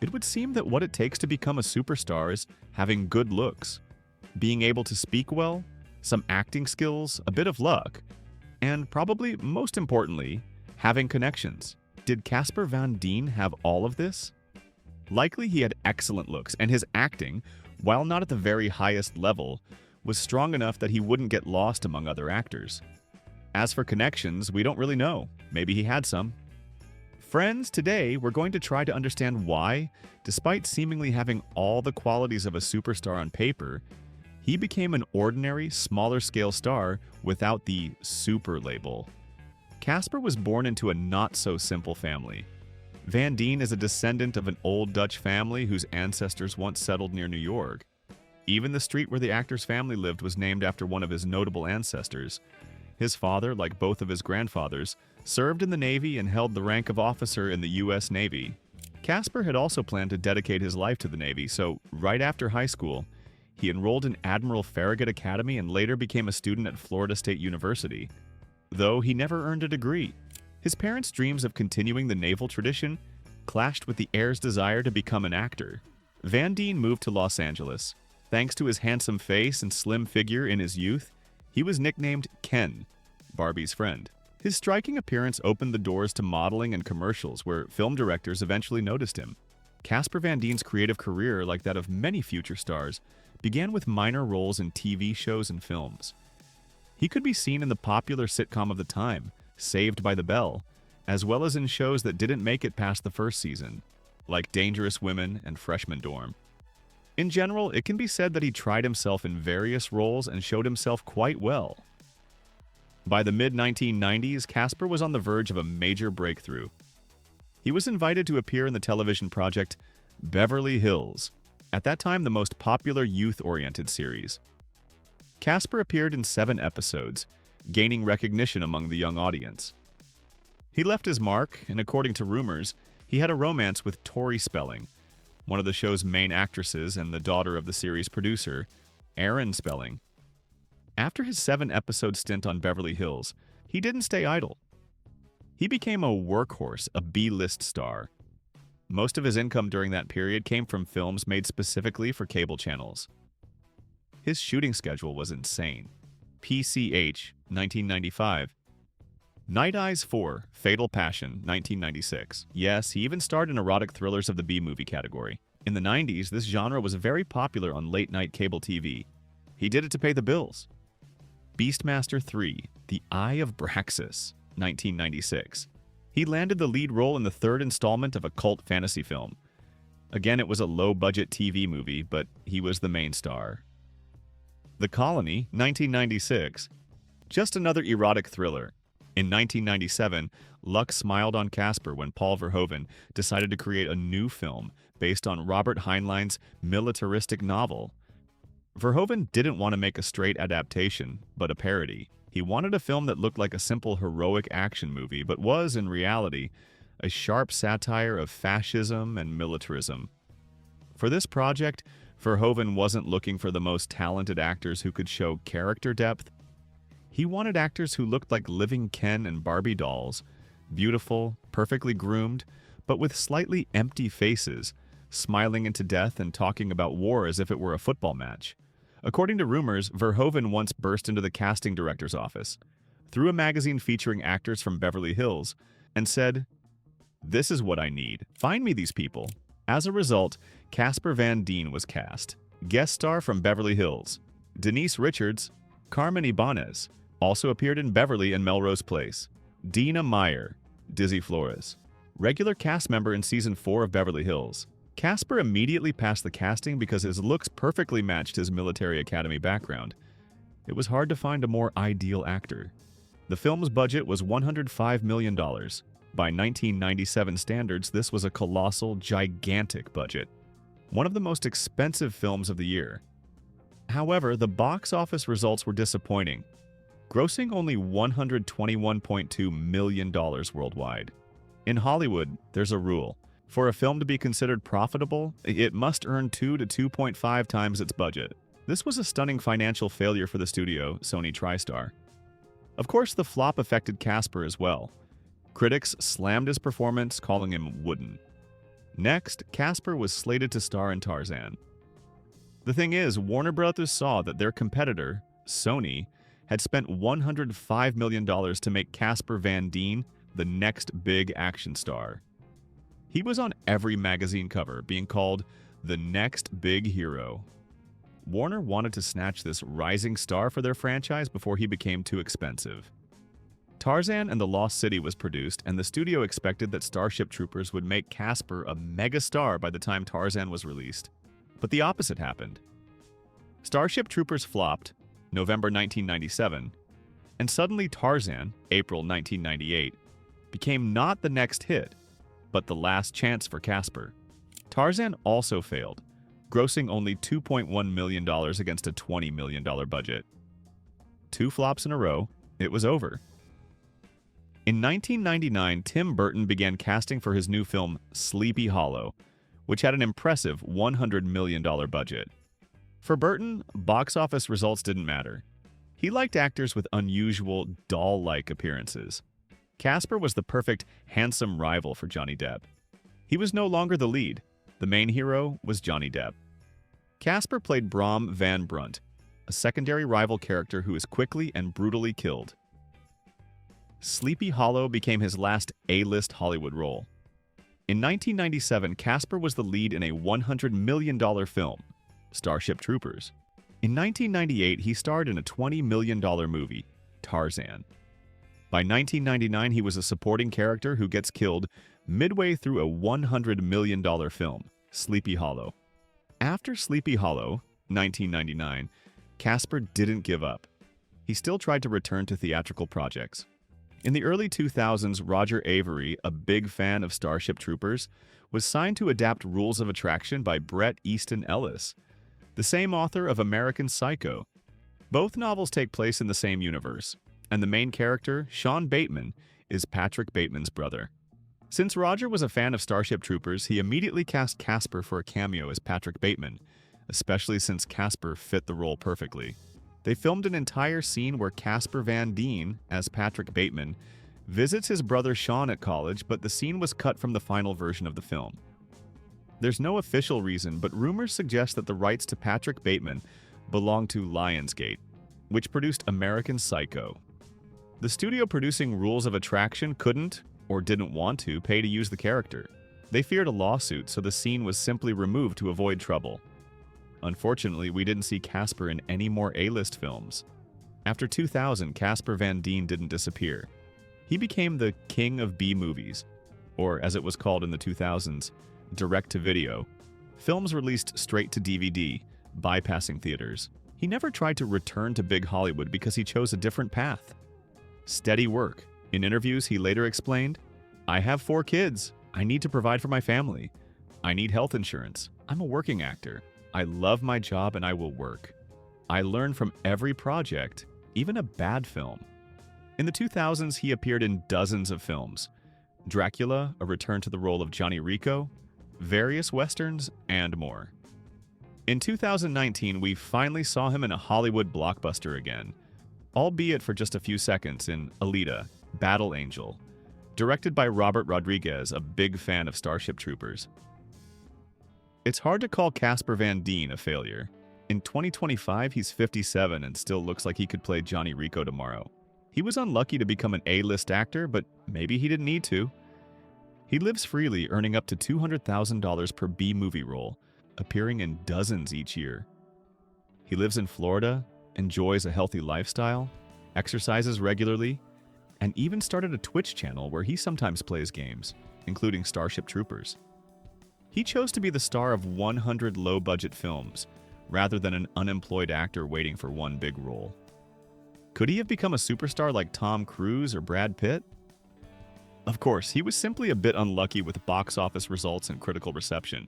It would seem that what it takes to become a superstar is having good looks, being able to speak well, some acting skills, a bit of luck, and probably most importantly, having connections. Did Casper Van Dien have all of this? Likely he had excellent looks, and his acting, while not at the very highest level, was strong enough that he wouldn't get lost among other actors. As for connections, we don't really know. Maybe he had some. Friends, today we're going to try to understand why, despite seemingly having all the qualities of a superstar on paper, he became an ordinary, smaller-scale star without the super label. Casper was born into a not-so-simple family. Van Dien is a descendant of an old Dutch family whose ancestors once settled near New York. Even the street where the actor's family lived was named after one of his notable ancestors. His father, like both of his grandfathers, served in the Navy and held the rank of officer in the U.S. Navy. Casper had also planned to dedicate his life to the Navy, so right after high school, he enrolled in Admiral Farragut Academy and later became a student at Florida State University, though he never earned a degree. His parents' dreams of continuing the naval tradition clashed with the heir's desire to become an actor. Van Dien moved to Los Angeles. Thanks to his handsome face and slim figure in his youth, he was nicknamed Ken, Barbie's friend. His striking appearance opened the doors to modeling and commercials, where film directors eventually noticed him. Casper Van Dien's creative career, like that of many future stars, began with minor roles in TV shows and films. He could be seen in the popular sitcom of the time, Saved by the Bell, as well as in shows that didn't make it past the first season, like Dangerous Women and Freshman Dorm. In general, it can be said that he tried himself in various roles and showed himself quite well. By the mid-1990s, Casper was on the verge of a major breakthrough. He was invited to appear in the television project Beverly Hills, at that time the most popular youth-oriented series. Casper appeared in 7 episodes, gaining recognition among the young audience. He left his mark, and according to rumors, he had a romance with Tori Spelling, one of the show's main actresses and the daughter of the series' producer, Aaron Spelling. After his 7-episode stint on Beverly Hills, he didn't stay idle. He became a workhorse, a B-list star. Most of his income during that period came from films made specifically for cable channels. His shooting schedule was insane. PCH, 1995. Night Eyes 4, Fatal Passion, 1996. Yes, he even starred in erotic thrillers of the B-movie category. In the 90s, this genre was very popular on late-night cable TV. He did it to pay the bills. Beastmaster 3, The Eye of Braxis, 1996. He landed the lead role in the 3rd installment of a cult fantasy film. Again, it was a low-budget TV movie, but he was the main star. The Colony, 1996. Just another erotic thriller. In 1997, luck smiled on Casper when Paul Verhoeven decided to create a new film based on Robert Heinlein's militaristic novel. Verhoeven didn't want to make a straight adaptation, but a parody. He wanted a film that looked like a simple heroic action movie, but was, in reality, a sharp satire of fascism and militarism. For this project, Verhoeven wasn't looking for the most talented actors who could show character depth. He wanted actors who looked like living Ken and Barbie dolls, beautiful, perfectly groomed, but with slightly empty faces, smiling into death and talking about war as if it were a football match. According to rumors, Verhoeven once burst into the casting director's office, through a magazine featuring actors from Beverly Hills, and said, "This is what I need. Find me these people." As a result, Casper Van Dien was cast. Guest star from Beverly Hills. Denise Richards, Carmen Ibanez, also appeared in Beverly and Melrose Place. Dina Meyer, Dizzy Flores. Regular cast member in Season 4 of Beverly Hills. Casper immediately passed the casting because his looks perfectly matched his military academy background. It was hard to find a more ideal actor. The film's budget was $105 million. By 1997 standards, this was a colossal, gigantic budget. One of the most expensive films of the year. However, the box office results were disappointing, grossing only $121.2 million worldwide. In Hollywood, there's a rule. For a film to be considered profitable, it must earn 2 to 2.5 times its budget. This was a stunning financial failure for the studio, Sony TriStar. Of course, the flop affected Casper as well. Critics slammed his performance, calling him wooden. Next, Casper was slated to star in Tarzan. The thing is, Warner Brothers saw that their competitor, Sony, had spent $105 million to make Casper Van Dien the next big action star. He was on every magazine cover, being called the next big hero. Warner wanted to snatch this rising star for their franchise before he became too expensive. Tarzan and the Lost City was produced, and the studio expected that Starship Troopers would make Casper a megastar by the time Tarzan was released. But the opposite happened. Starship Troopers flopped, November 1997, and suddenly Tarzan, April 1998, became not the next hit, but the last chance for Casper. Tarzan also failed, grossing only $2.1 million against a $20 million budget. 2 flops in a row, it was over. In 1999, Tim Burton began casting for his new film Sleepy Hollow, which had an impressive $100 million budget. For Burton, box office results didn't matter. He liked actors with unusual, doll-like appearances. Casper was the perfect, handsome rival for Johnny Depp. He was no longer the lead. The main hero was Johnny Depp. Casper played Brom Van Brunt, a secondary rival character who is quickly and brutally killed. Sleepy Hollow became his last A-list Hollywood role. In 1997, Casper was the lead in a $100 million film, Starship Troopers. In 1998, he starred in a $20 million movie, Tarzan. By 1999, he was a supporting character who gets killed midway through a $100 million film, Sleepy Hollow. After Sleepy Hollow, 1999, Casper didn't give up. He still tried to return to theatrical projects. In the early 2000s, Roger Avery, a big fan of Starship Troopers, was signed to adapt Rules of Attraction by Bret Easton Ellis, the same author of American Psycho. Both novels take place in the same universe, and the main character, Sean Bateman, is Patrick Bateman's brother. Since Roger was a fan of Starship Troopers, he immediately cast Casper for a cameo as Patrick Bateman, especially since Casper fit the role perfectly. They filmed an entire scene where Casper Van Dien, as Patrick Bateman, visits his brother Sean at college, but the scene was cut from the final version of the film. There's no official reason, but rumors suggest that the rights to Patrick Bateman belong to Lionsgate, which produced American Psycho. The studio producing Rules of Attraction couldn't, or didn't want to, pay to use the character. They feared a lawsuit, so the scene was simply removed to avoid trouble. Unfortunately, we didn't see Casper in any more A-list films. After 2000, Casper Van Dien didn't disappear. He became the king of B-movies, or as it was called in the 2000s, direct-to-video, films released straight to DVD, bypassing theaters. He never tried to return to big Hollywood because he chose a different path. Steady work. In interviews, he later explained, "I have 4 kids. I need to provide for my family. I need health insurance. I'm a working actor. I love my job and I will work. I learn from every project, even a bad film." In the 2000s, he appeared in dozens of films. Dracula, a return to the role of Johnny Rico, various westerns, and more. In 2019, we finally saw him in a Hollywood blockbuster again, albeit for just a few seconds in Alita: Battle Angel, directed by Robert Rodriguez, a big fan of Starship Troopers. It's hard to call Casper Van Dien a failure. In 2025, he's 57 and still looks like he could play Johnny Rico tomorrow. He was unlucky to become an A-list actor, but maybe he didn't need to. He lives freely, earning up to $200,000 per B-movie role, appearing in dozens each year. He lives in Florida, enjoys a healthy lifestyle, exercises regularly, and even started a Twitch channel where he sometimes plays games, including Starship Troopers. He chose to be the star of 100 low-budget films, rather than an unemployed actor waiting for one big role. Could he have become a superstar like Tom Cruise or Brad Pitt? Of course, he was simply a bit unlucky with box office results and critical reception,